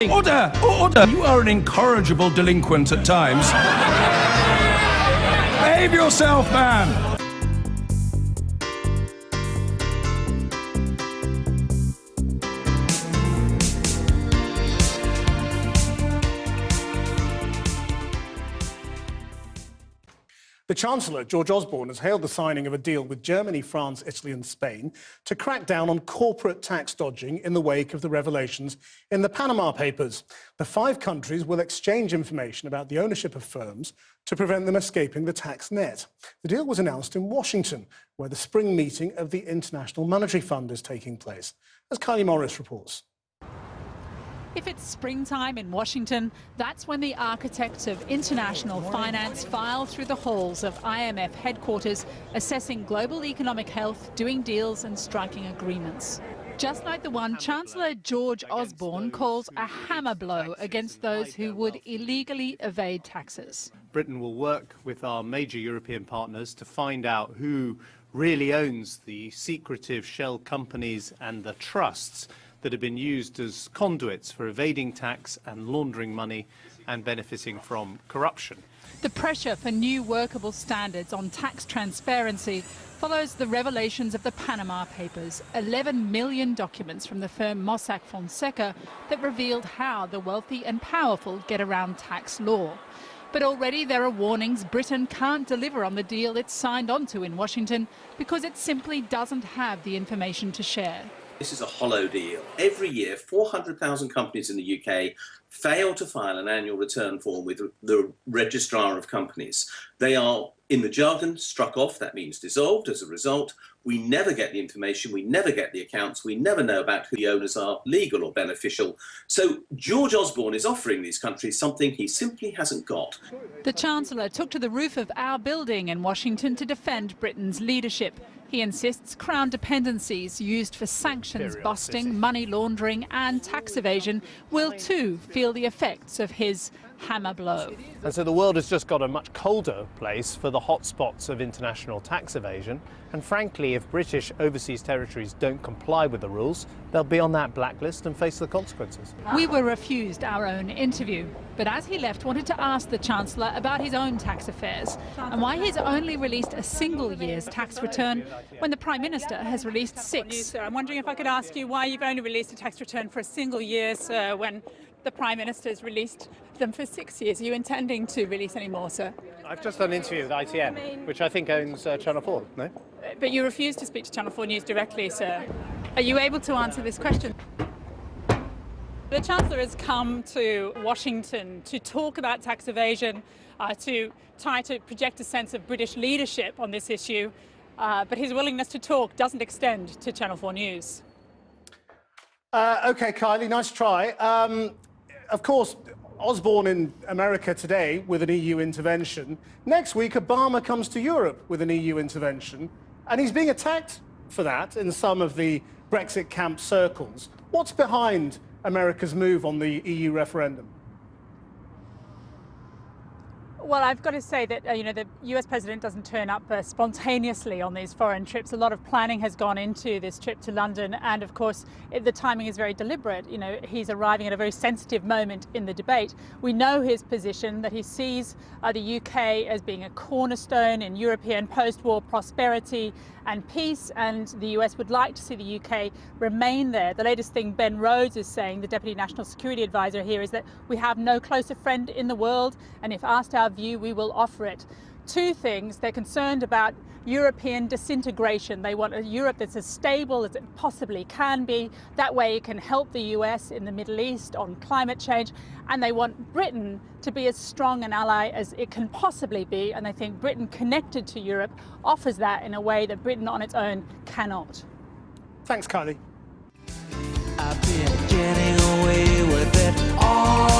Order! Order! You are an incorrigible delinquent at times. Behave yourself, man! The Chancellor, George Osborne, has hailed the signing of a deal with Germany, France, Italy and Spain to crack down on corporate tax dodging in the wake of the revelations in the Panama Papers. The 5 countries will exchange information about the ownership of firms to prevent them escaping the tax net. The deal was announced in Washington, where the spring meeting of the International Monetary Fund is taking place. As Kylie Morris reports. If it's springtime in Washington, that's when the architects of international finance file through the halls of IMF headquarters, assessing global economic health, doing deals and striking agreements. Just like the one Chancellor George Osborne calls a hammer blow against those who would illegally evade taxes. Britain will work with our major European partners to find out who really owns the secretive shell companies and the trusts that have been used as conduits for evading tax and laundering money and benefiting from corruption. The pressure for new workable standards on tax transparency follows the revelations of the Panama Papers, 11 million documents from the firm Mossack Fonseca that revealed how the wealthy and powerful get around tax law. But already there are warnings Britain can't deliver on the deal it's signed onto in Washington because it simply doesn't have the information to share. This is a hollow deal. Every year, 400,000 companies in the UK fail to file an annual return form with the Registrar of Companies. They are, in the jargon, struck off. That means dissolved. As a result, we never get the information, we never get the accounts, we never know about who the owners are, legal or beneficial. So George Osborne is offering these countries something he simply hasn't got. The Chancellor took to the roof of our building in Washington to defend Britain's leadership. He insists Crown dependencies used for sanctions busting, money laundering and tax evasion will too feel the effects of his hammer blow. And so the world has just got a much colder place for the hotspots of international tax evasion. And frankly, if British overseas territories don't comply with the rules, they'll be on that blacklist and face the consequences. We were refused our own interview, but as he left, wanted to ask the Chancellor about his own tax affairs and why he's only released a single year's tax return when the Prime Minister has released 6. I'm wondering if I could ask you why you've only released a tax return for a single year, sir, when the Prime Minister has released them for 6 years. Are you intending to release any more, sir? I've just done an interview with ITN, which I think owns Channel 4, no? But you refused to speak to Channel 4 News directly, sir. Are you able to answer this question? The Chancellor has come to Washington to talk about tax evasion, to try to project a sense of British leadership on this issue, but his willingness to talk doesn't extend to Channel 4 News. OK, Kylie, nice try. Of course, Osborne in America today with an EU intervention. Next week, Obama comes to Europe with an EU intervention, and he's being attacked for that in some of the Brexit camp circles. What's behind America's move on the EU referendum? Well, I've got to say that, the US president doesn't turn up spontaneously on these foreign trips. A lot of planning has gone into this trip to London. And of course, the timing is very deliberate. He's arriving at a very sensitive moment in the debate. We know his position, that he sees the UK as being a cornerstone in European post-war prosperity and peace, and the US would like to see the UK remain there. The latest thing Ben Rhodes is saying, the Deputy National Security Advisor here, is that we have no closer friend in the world, and if asked our view, we will offer it. 2 things: they're concerned about European disintegration. They want a Europe that's as stable as it possibly can be. That way it can help the US in the Middle East on climate change. And they want Britain to be as strong an ally as it can possibly be. And they think Britain connected to Europe offers that in a way that Britain on its own cannot. Thanks, Kylie. I've been getting away with it all.